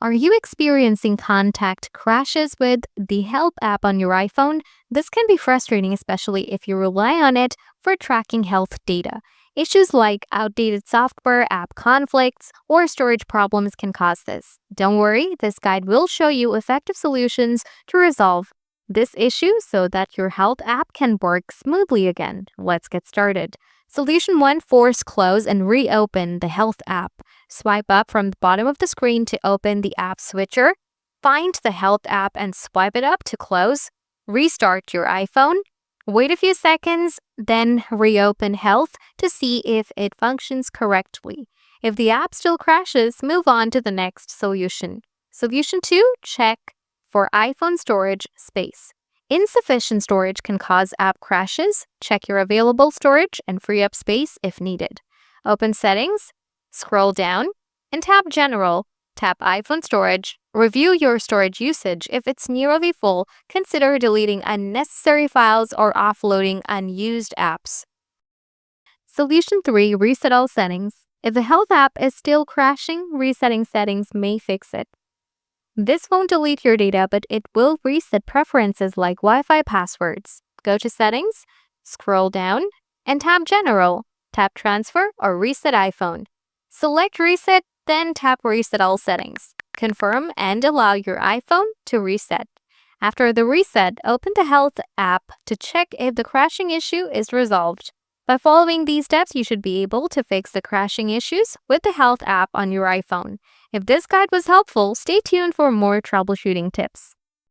Are you experiencing contact crashes with the Health app on your iPhone? This can be frustrating, especially if you rely on it for tracking health data. Issues like outdated software, app conflicts, or storage problems can cause this. Don't worry, this guide will show you effective solutions to resolve this issue so that your Health app can work smoothly again. Let's get started. Solution 1: Force close and reopen the Health app. Swipe up from the bottom of the screen to open the app switcher. Find the Health app and swipe it up to close. Restart your iPhone. Wait a few seconds, then reopen Health to see if it functions correctly. If the app still crashes, move on to the next solution. Solution 2: Check for iPhone storage space. Insufficient storage can cause app crashes. Check your available storage and free up space if needed. Open Settings, scroll down, and tap General. Tap iPhone storage. Review your storage usage. If it's nearly full, consider deleting unnecessary files or offloading unused apps. Solution 3: Reset all settings. If the Health app is still crashing, resetting settings may fix it. This won't delete your data, but it will reset preferences like Wi-Fi passwords. Go to Settings, scroll down, and tap General. Tap Transfer or Reset iPhone. Select Reset, then tap Reset all settings. Confirm and allow your iPhone to reset. After the reset, open the Health app to check if the crashing issue is resolved. By following these steps, you should be able to fix the crashing issues with the Health app on your iPhone. If this guide was helpful, stay tuned for more troubleshooting tips.